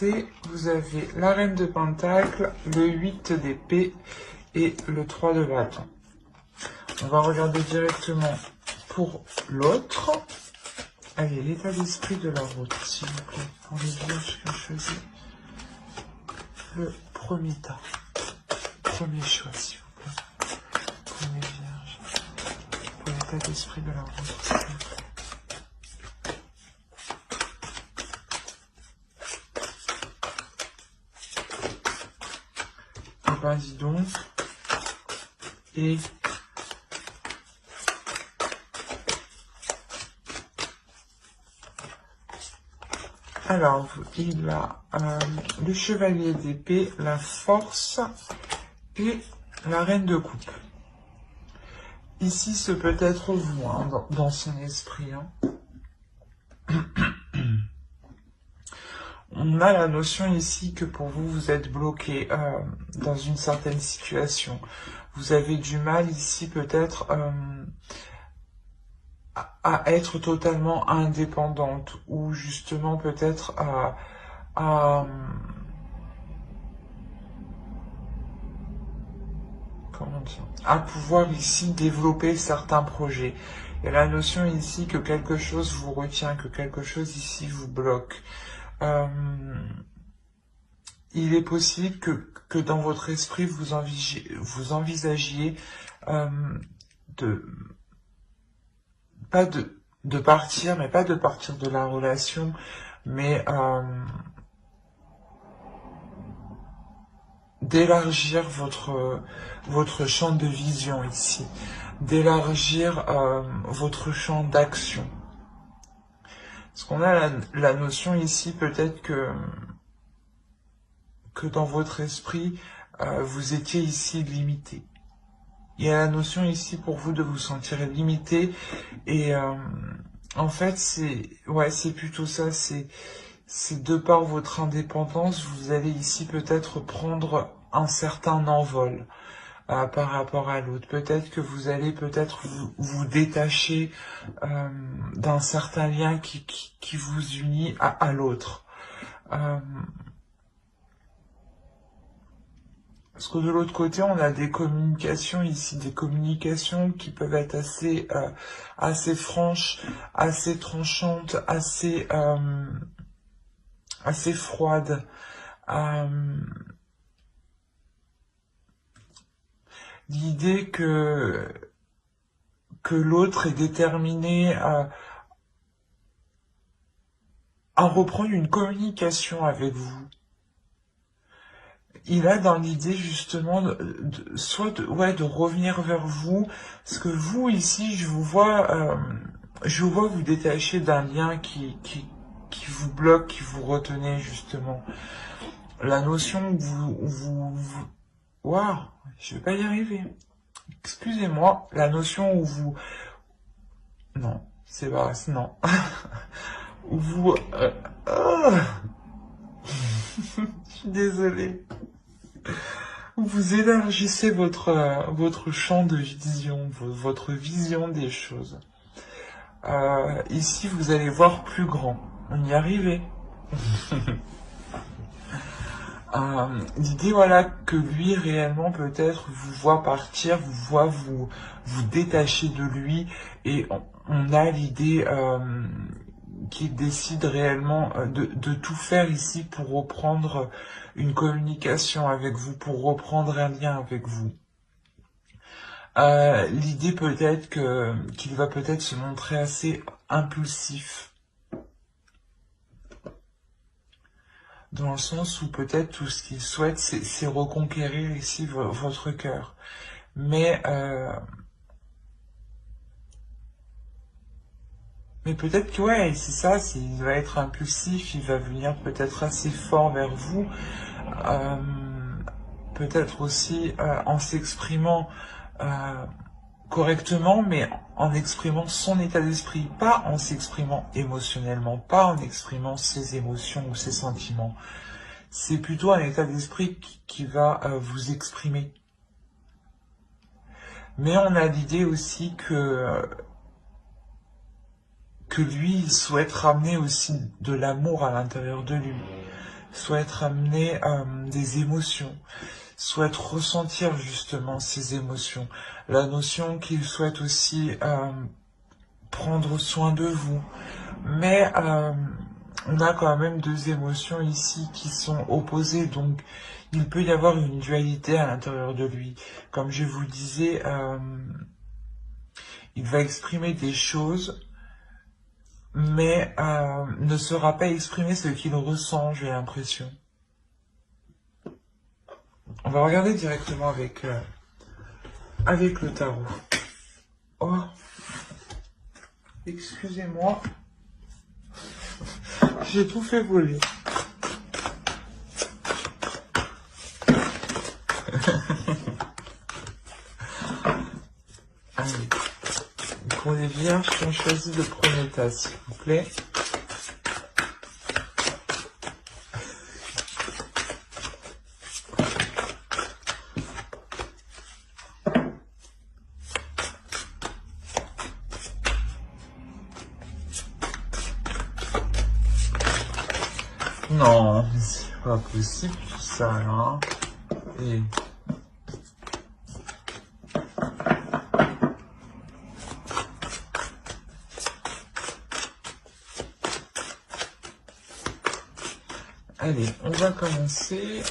Vous avez la reine de Pentacle, le 8 d'épée et le 3 de bâton. On va regarder directement pour l'autre. Allez, l'état d'esprit de la route, s'il vous plaît, pour les vierges qui ont choisi le premier tas. Premier choix, s'il vous plaît, pour les vierges. Pour l'état d'esprit de la route, s'il vous plaît. Ben, dis donc. Et alors, il a le chevalier d'épée, la force et la reine de coupe. Ici, ce peut être vous, hein, dans son esprit. Hein. On a la notion ici que pour vous, vous êtes bloqué dans une certaine situation. Vous avez du mal ici peut-être à être totalement indépendante ou justement peut-être comment dire, à pouvoir ici développer certains projets. Il y a la notion ici que quelque chose vous retient, que quelque chose ici vous bloque. Il est possible que dans votre esprit, vous envisagiez de partir, mais pas de partir de la relation, mais d'élargir votre champ de vision ici, d'élargir votre champ d'action. Parce qu'on a la notion ici, peut-être que dans votre esprit, vous étiez ici limité. Il y a la notion ici pour vous de vous sentir limité et en fait c'est plutôt ça, c'est de par votre indépendance, vous allez ici peut-être prendre un certain envol par rapport à l'autre. Peut-être que vous allez peut-être vous détacher d'un certain lien qui vous unit à l'autre. Parce que de l'autre côté, on a des communications ici, des communications qui peuvent être assez franches, assez tranchantes, assez froides. L'idée que l'autre est déterminé à reprendre une communication avec vous. Il a dans l'idée justement de revenir vers vous, parce que vous ici, je vous vois vous détacher d'un lien qui vous bloque, qui vous retenait justement. La notion où waouh, je vais pas y arriver. Excusez-moi, la notion où vous, non, c'est pas, non, où vous, je suis désolée. Vous élargissez votre champ de vision, votre vision des choses. Ici, vous allez voir plus grand. On y arrivait. L'idée, voilà, que lui, réellement, peut-être, vous voit partir, vous voit vous détacher de lui, et on a l'idée qu'il décide réellement de tout faire ici pour reprendre une communication avec vous, pour reprendre un lien avec vous. L'idée peut-être qu'il va peut-être se montrer assez impulsif. Dans le sens où peut-être tout ce qu'il souhaite, c'est reconquérir ici votre cœur. Mais peut-être que ouais, c'est ça, il va être impulsif, il va venir peut-être assez fort vers vous. Peut-être aussi en s'exprimant correctement, mais en exprimant son état d'esprit, pas en s'exprimant émotionnellement, pas en exprimant ses émotions ou ses sentiments. C'est plutôt un état d'esprit qui va vous exprimer. Mais on a l'idée aussi que lui, il souhaite ramener aussi de l'amour à l'intérieur de lui. souhaite ramener des émotions, souhaite ressentir justement ces émotions. La notion qu'il souhaite aussi prendre soin de vous. Mais on a quand même deux émotions ici qui sont opposées, donc il peut y avoir une dualité à l'intérieur de lui. Comme je vous disais, il va exprimer des choses, mais ne saura pas exprimer ce qu'il ressent, j'ai l'impression. On va regarder directement avec le tarot. Oh, excusez-moi, j'ai tout fait voler. Allez, pour les vierges qui ont choisi le premier tas, s'il vous plaît. Non, c'est pas possible tout ça, hein. Et... Allez, on va commencer.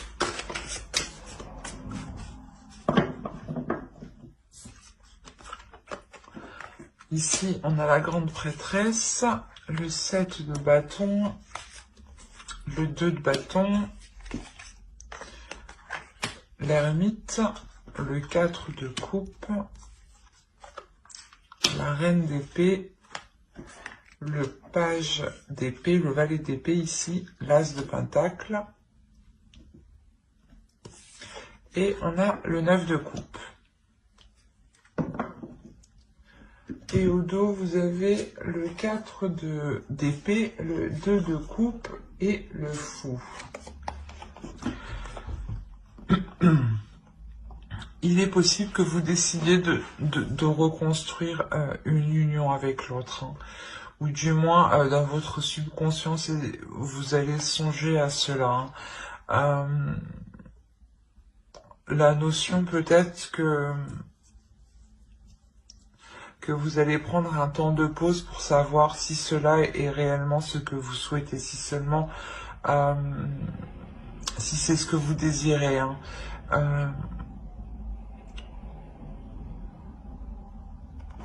Ici, on a la grande prêtresse, le 7 de bâton, le 2 de bâton, l'ermite, le 4 de coupe, la reine d'épée, le page d'épée, le valet d'épée ici, l'as de pentacle, et on a le 9 de coupe. Et au dos, vous avez le 4 d'épée, le 2 de coupe et le fou. Il est possible que vous décidiez de reconstruire une union avec l'autre, hein. Ou du moins dans votre subconscient, vous allez songer à cela, hein. La notion peut-être que vous allez prendre un temps de pause pour savoir si cela est réellement ce que vous souhaitez, si seulement, si c'est ce que vous désirez, hein.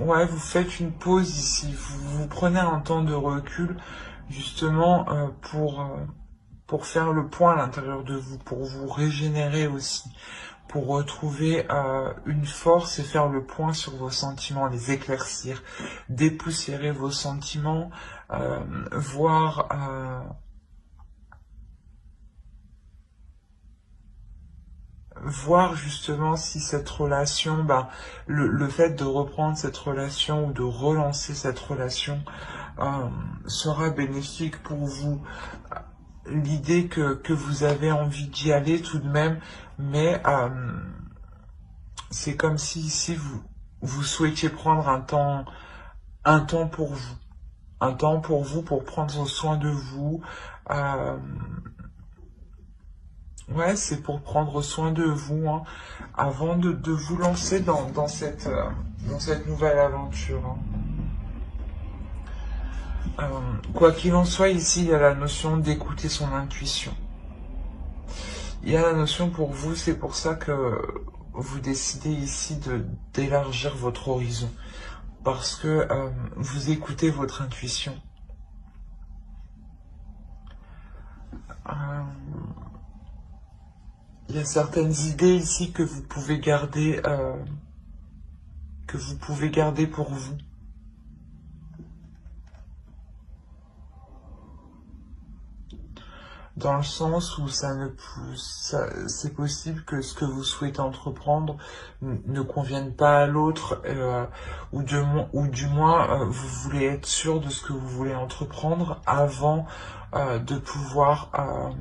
Ouais, vous faites une pause ici, vous prenez un temps de recul, justement, pour faire le point à l'intérieur de vous, pour vous régénérer aussi, pour retrouver une force et faire le point sur vos sentiments, les éclaircir, dépoussiérer vos sentiments, voir justement si cette relation, le fait de reprendre cette relation ou de relancer cette relation sera bénéfique pour vous. L'idée que vous avez envie d'y aller tout de même, mais c'est comme si ici vous souhaitiez prendre un temps pour vous. Un temps pour vous, pour prendre soin de vous. Ouais, c'est pour prendre soin de vous, hein, avant de vous lancer dans cette nouvelle aventure, hein. Quoi qu'il en soit, ici, il y a la notion d'écouter son intuition. Il y a la notion pour vous, c'est pour ça que vous décidez ici d'élargir votre horizon. Parce que vous écoutez votre intuition. Il y a certaines idées ici que vous pouvez garder pour vous. Dans le sens où c'est possible que ce que vous souhaitez entreprendre ne convienne pas à l'autre, ou du moins vous voulez être sûr de ce que vous voulez entreprendre avant de pouvoir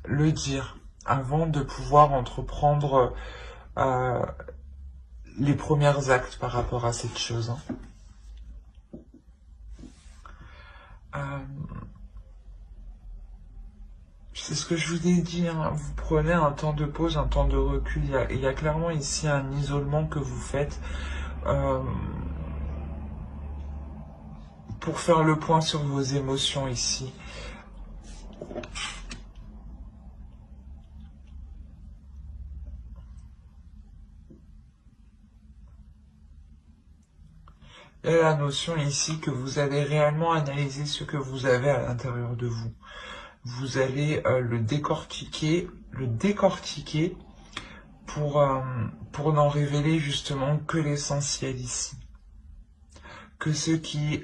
le dire, avant de pouvoir entreprendre les premiers actes par rapport à cette chose, hein. C'est ce que je vous ai dit, hein. Vous prenez un temps de pause, un temps de recul. Il y a clairement ici un isolement que vous faites pour faire le point sur vos émotions ici. Il y a la notion ici que vous allez réellement analyser ce que vous avez à l'intérieur de vous. Vous allez le décortiquer pour n'en révéler justement que l'essentiel ici. Que ce qui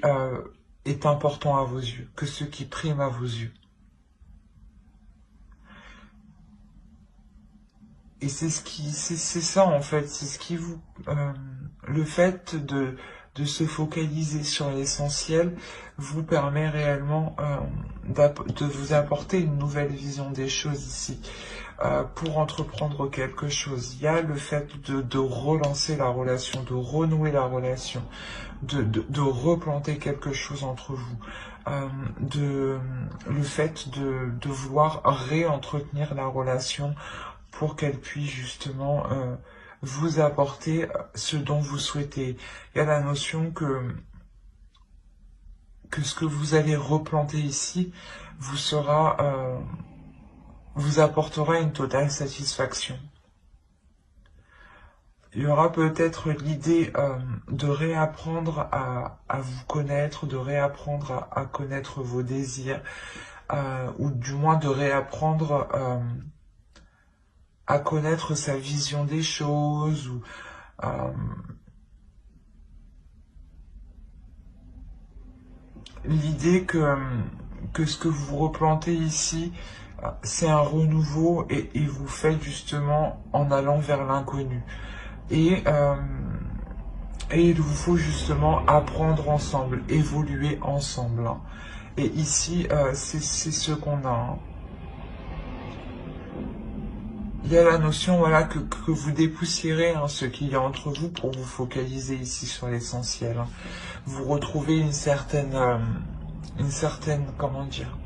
est important à vos yeux, que ce qui prime à vos yeux. Et c'est ça en fait, c'est ce qui vous, le fait de se focaliser sur l'essentiel vous permet réellement de vous apporter une nouvelle vision des choses ici. Pour entreprendre quelque chose, il y a le fait de relancer la relation, de renouer la relation, de replanter quelque chose entre vous, le fait de vouloir réentretenir la relation pour qu'elle puisse justement vous apporter ce dont vous souhaitez. Il y a la notion que ce que vous allez replanter ici vous apportera une totale satisfaction. Il y aura peut-être l'idée de réapprendre à vous connaître, de réapprendre à connaître vos désirs, ou du moins de réapprendre à connaître sa vision des choses, ou l'idée que ce que vous replantez ici, c'est un renouveau et vous faites justement en allant vers l'inconnu. Et il vous faut justement apprendre ensemble, évoluer ensemble. Hein. Et ici, c'est ce qu'on a. Hein. Il y a la notion voilà, que vous dépoussiérez hein, ce qu'il y a entre vous pour vous focaliser ici sur l'essentiel. Hein. Vous retrouvez une certaine, comment dire,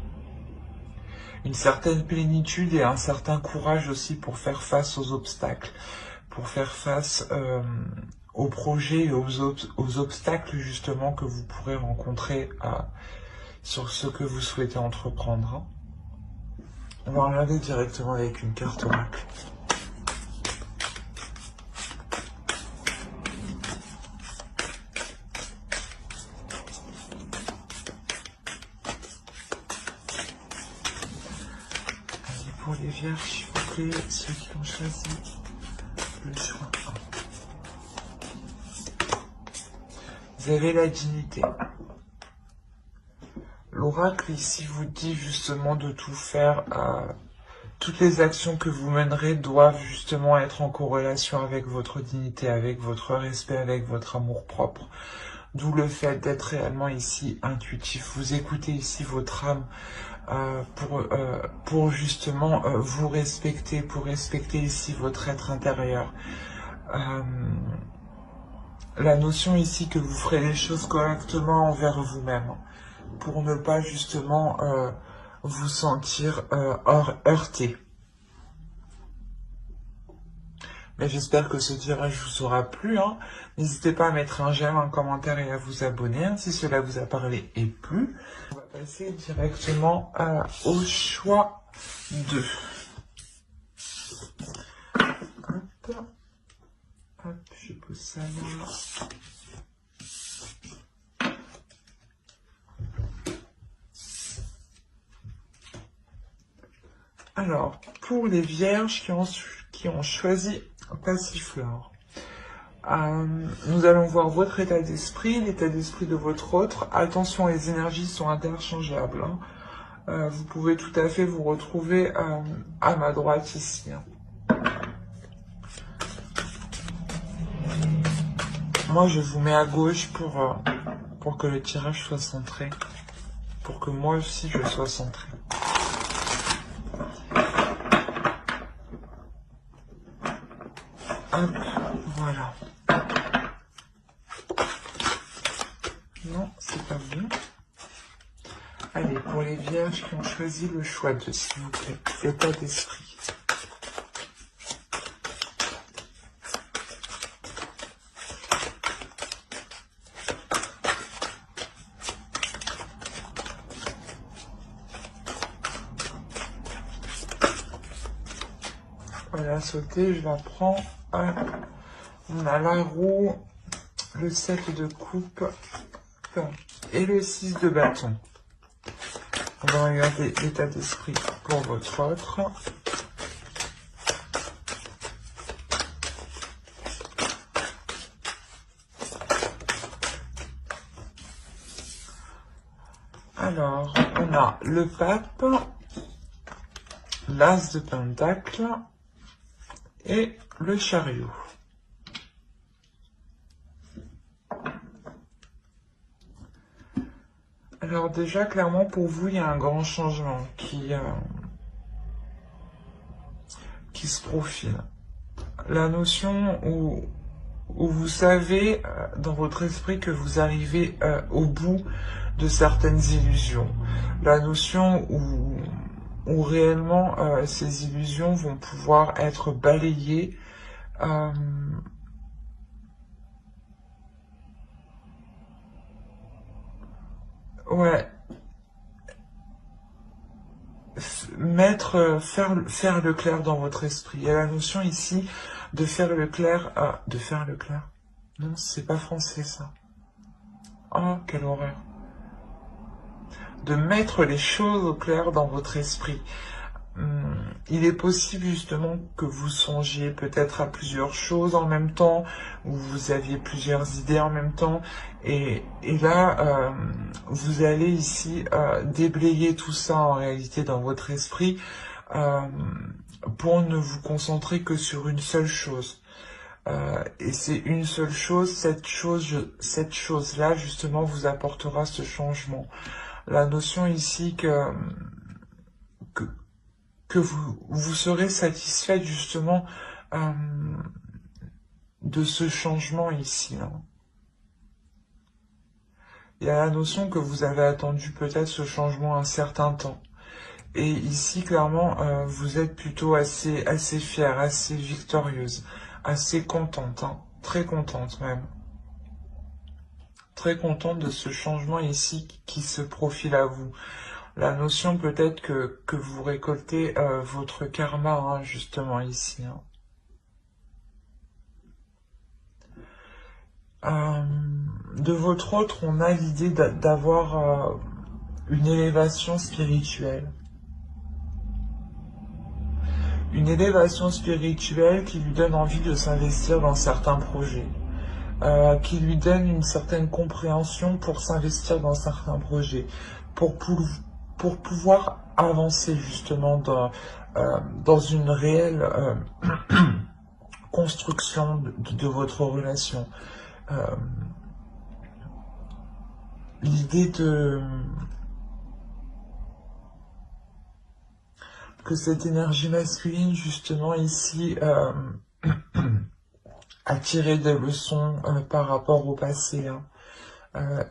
une certaine plénitude et un certain courage aussi pour faire face aux obstacles, pour faire face aux projets et aux obstacles justement que vous pourrez rencontrer sur ce que vous souhaitez entreprendre. Hein. On va regarder directement avec une carte oracle. Allez, pour les vierges, s'il vous plaît, ceux qui ont choisi le choix 1. Vous avez la dignité. L'oracle ici vous dit justement de tout faire, toutes les actions que vous mènerez doivent justement être en corrélation avec votre dignité, avec votre respect, avec votre amour-propre. D'où le fait d'être réellement ici intuitif. Vous écoutez ici votre âme pour justement vous respecter, pour respecter ici votre être intérieur. La notion ici que vous ferez les choses correctement envers vous-même. Pour ne pas justement vous sentir heurté. Mais j'espère que ce tirage vous aura plu. Hein. N'hésitez pas à mettre un j'aime, un commentaire et à vous abonner hein, si cela vous a parlé et plu. On va passer directement au choix 2. Hop, hop, je pose ça là. Alors, pour les vierges qui ont choisi Passiflore, nous allons voir votre état d'esprit, l'état d'esprit de votre autre. Attention, les énergies sont interchangeables. Hein. Vous pouvez tout à fait vous retrouver à ma droite ici. Hein. Moi, je vous mets à gauche pour que le tirage soit centré, pour que moi aussi je sois centré. Hop, voilà. Non, c'est pas bon. Allez, pour les vierges. vierges qui ont choisi le choix de, s'il vous plaît, l'état d'esprit. Voilà, sauter, je la prends. On a la roue, le 7 de coupe et le 6 de bâton. On va regarder l'état d'esprit pour votre autre. Alors, on a le pape, l'as de pentacle et le chariot. Alors déjà, clairement, pour vous, il y a un grand changement qui se profile. La notion où vous savez dans votre esprit que vous arrivez au bout de certaines illusions. La notion où réellement ces illusions vont pouvoir être balayées. Ouais. Faire le clair dans votre esprit. Il y a la notion ici de faire le clair. De faire le clair. Non, c'est pas français ça. Oh, quelle horreur. De mettre les choses au clair dans votre esprit. Il est possible justement que vous songiez peut-être à plusieurs choses en même temps, ou vous aviez plusieurs idées en même temps, et là, vous allez ici déblayer tout ça en réalité dans votre esprit pour ne vous concentrer que sur une seule chose. Et c'est une seule chose, cette chose-là justement vous apportera ce changement. La notion ici que vous serez satisfait justement de ce changement ici. Hein. Il y a la notion que vous avez attendu peut-être ce changement un certain temps. Et ici, clairement, vous êtes plutôt assez fière, assez victorieuse, assez contente, hein, très contente même. Très contente de ce changement ici qui se profile à vous. La notion peut-être que vous récoltez votre karma, hein, justement, ici. Hein. De votre autre, on a l'idée d'avoir une élévation spirituelle. Une élévation spirituelle qui lui donne envie de s'investir dans certains projets. Qui lui donne une certaine compréhension pour s'investir dans certains projets. Pour pouvoir avancer justement dans une réelle construction de votre relation. L'idée que cette énergie masculine justement ici a tiré des leçons par rapport au passé, hein.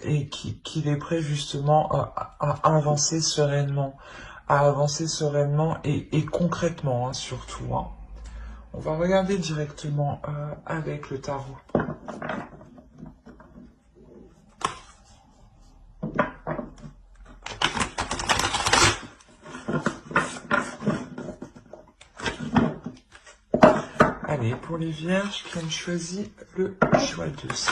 Et qu'il est prêt justement à avancer sereinement, et concrètement, hein, surtout. Hein. On va regarder directement avec le tarot. Allez, pour les vierges qui ont choisi le choix de ça.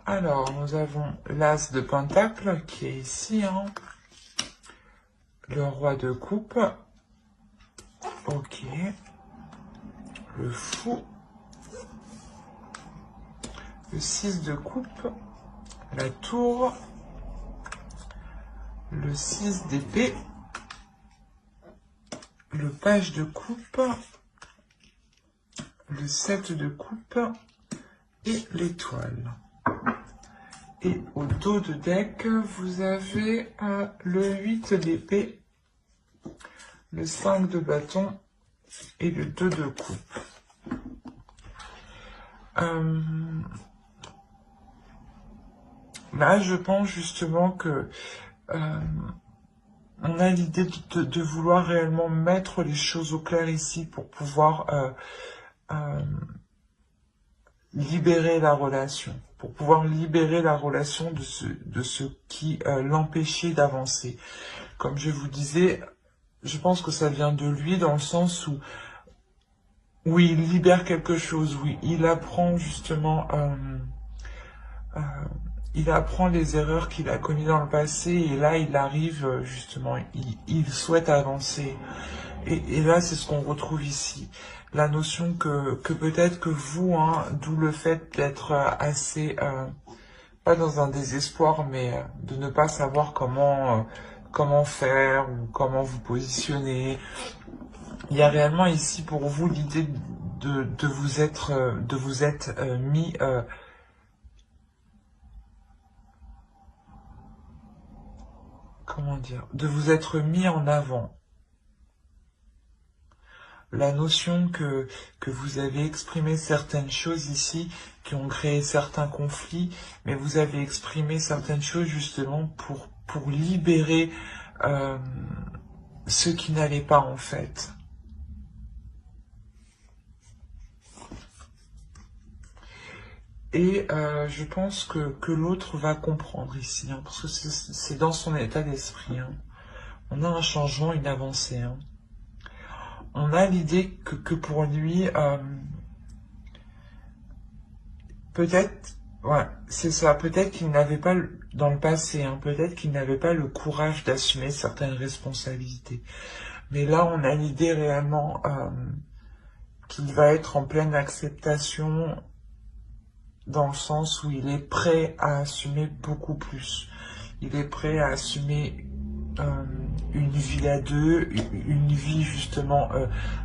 Alors, nous avons l'as de pentacle qui est ici, hein. Le roi de coupe. Ok. Le fou. le 6 de coupe, la tour, le 6 d'épée, le page de coupe, le 7 de coupe et l'étoile. Et au dos de deck, vous avez le 8 d'épée, le 5 de bâton et le 2 de coupe. Là, je pense justement que on a l'idée de vouloir réellement mettre les choses au clair ici pour pouvoir libérer la relation, de ce qui l'empêchait d'avancer. Comme je vous disais, je pense que ça vient de lui dans le sens où il libère quelque chose, oui, il apprend justement, il apprend les erreurs qu'il a commises dans le passé et là il arrive justement, il souhaite avancer. Et là c'est ce qu'on retrouve ici, la notion que peut-être que vous, d'où le fait d'être assez, pas dans un désespoir, mais de ne pas savoir comment faire ou comment vous positionner. Il y a réellement ici pour vous l'idée de vous être mis comment dire, de vous être mis en avant. La notion que vous avez exprimé certaines choses ici qui ont créé certains conflits, mais vous avez exprimé certaines choses justement pour libérer ce qui n'allait pas en fait. Et je pense que l'autre va comprendre ici, parce que c'est dans son état d'esprit. On a un changement, une avancée. On a l'idée que pour lui, peut-être, ouais, c'est ça, peut-être qu'il n'avait pas, dans le passé, peut-être qu'il n'avait pas le courage d'assumer certaines responsabilités. Mais là, on a l'idée réellement qu'il va être en pleine acceptation, dans le sens où il est prêt à assumer beaucoup plus. Il est prêt à assumer une vie à deux, une vie justement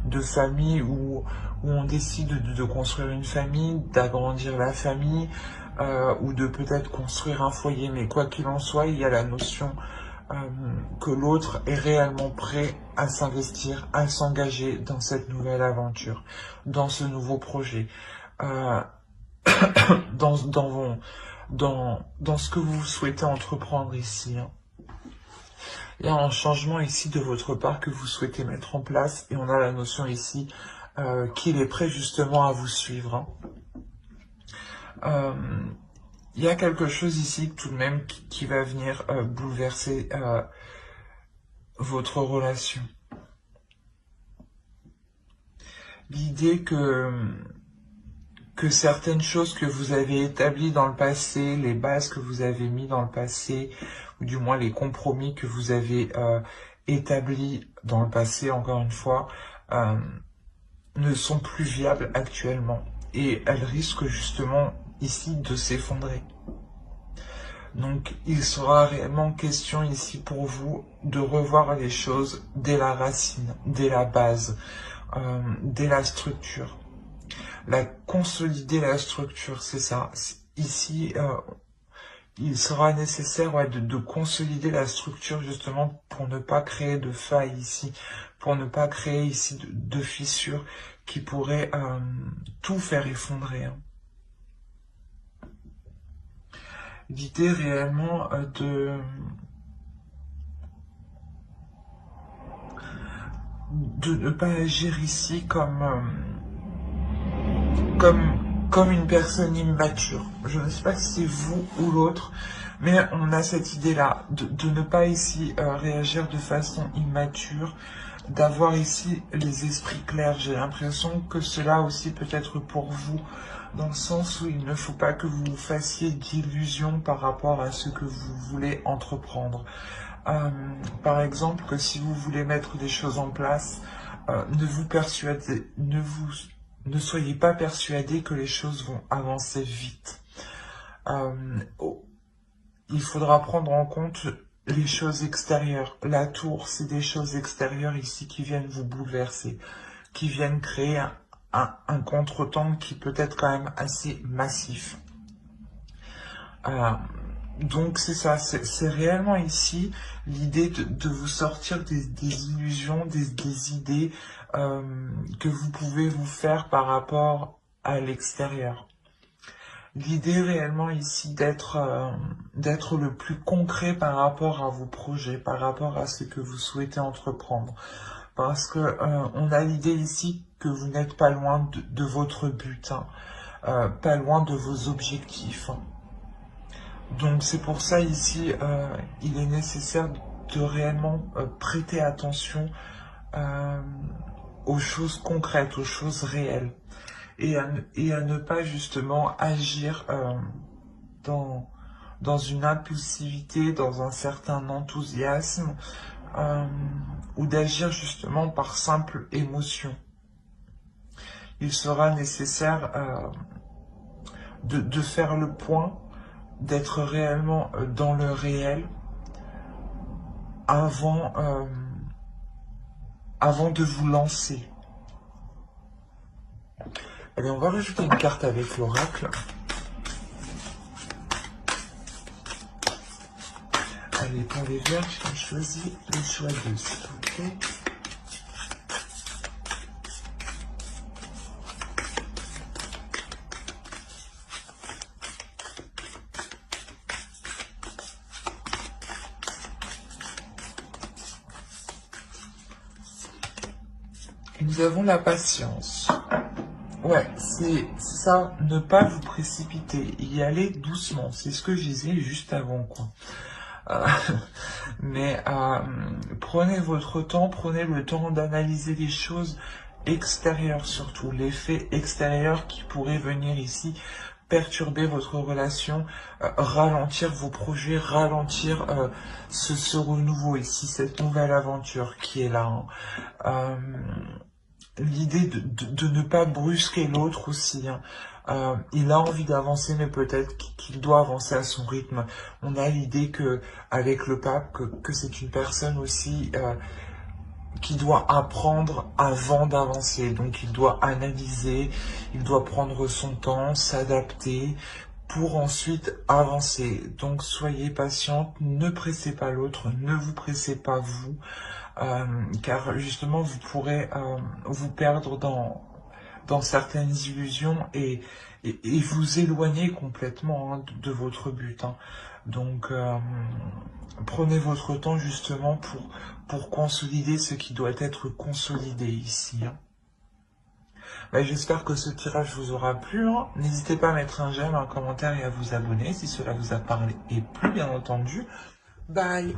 de famille où on décide de construire une famille, d'agrandir la famille, ou de peut-être construire un foyer. Mais quoi qu'il en soit, il y a la notion que l'autre est réellement prêt à s'investir, à s'engager dans cette nouvelle aventure, dans ce nouveau projet. Dans ce que vous souhaitez entreprendre ici. Il y a un changement ici de votre part que vous souhaitez mettre en place et on a la notion ici qu'il est prêt justement à vous suivre. Il y a quelque chose ici tout de même qui va venir bouleverser votre relation. L'idée que certaines choses que vous avez établies dans le passé, les bases que vous avez mis dans le passé, ou du moins les compromis que vous avez établis dans le passé, encore une fois, ne sont plus viables actuellement. Et elles risquent justement ici de s'effondrer. Donc il sera réellement question ici pour vous de revoir les choses dès la racine, dès la base, dès la structure. Consolider la structure, c'est ça. Ici, il sera nécessaire de consolider la structure justement pour ne pas créer de failles ici, pour ne pas créer ici de fissures qui pourraient tout faire effondrer. L'idée réellement de ne pas agir ici comme une personne immature. Je ne sais pas si c'est vous ou l'autre, mais on a cette idée-là, de ne pas ici réagir de façon immature, d'avoir ici les esprits clairs. J'ai l'impression que cela aussi peut être pour vous, dans le sens où il ne faut pas que vous fassiez d'illusions par rapport à ce que vous voulez entreprendre. Par exemple, que si vous voulez mettre des choses en place, ne soyez pas persuadé que les choses vont avancer vite. Oh, il faudra prendre en compte les choses extérieures. La tour, c'est des choses extérieures ici qui viennent vous bouleverser, qui viennent créer un contretemps qui peut être quand même assez massif. Euh, donc c'est ça, c'est réellement ici l'idée de vous sortir des illusions, des idées que vous pouvez vous faire par rapport à l'extérieur. L'idée réellement ici d'être le plus concret par rapport à vos projets, par rapport à ce que vous souhaitez entreprendre. Parce que on a l'idée ici que vous n'êtes pas loin de votre but, hein, pas loin de vos objectifs. Donc c'est pour ça ici, il est nécessaire de réellement prêter attention euh, aux choses concrètes, aux choses réelles, et à ne pas justement agir dans une impulsivité, dans un certain enthousiasme, euh, ou d'agir justement par simple émotion. Il sera nécessaire de faire le point, d'être réellement dans le réel avant, avant de vous lancer. Allez, on va rajouter une carte avec l'oracle. Allez, pour les vierges, on choisit le choix 2, s'il vous plaît. Nous avons la patience. Ouais, c'est ça, ne pas vous précipiter, y aller doucement. C'est ce que je disais juste avant, quoi. Euh, mais prenez votre temps, prenez le temps d'analyser les choses extérieures surtout, les faits extérieurs qui pourraient venir ici perturber votre relation, ralentir vos projets, ralentir ce renouveau ici, cette nouvelle aventure qui est là. Hein. L'idée de ne pas brusquer l'autre aussi. Hein. Il a envie d'avancer, mais peut-être qu'il doit avancer à son rythme. On a l'idée que, avec le pape, que c'est une personne aussi qui doit apprendre avant d'avancer. Donc il doit analyser, il doit prendre son temps, s'adapter pour ensuite avancer. Donc soyez patiente, ne pressez pas l'autre, ne vous pressez pas vous. Car justement vous pourrez vous perdre dans certaines illusions et vous éloigner complètement hein, de votre but. Hein. Donc prenez votre temps justement pour consolider ce qui doit être consolidé ici. Hein. J'espère que ce tirage vous aura plu. Hein. N'hésitez pas à mettre un j'aime, un commentaire et à vous abonner si cela vous a parlé et plu bien entendu. Bye.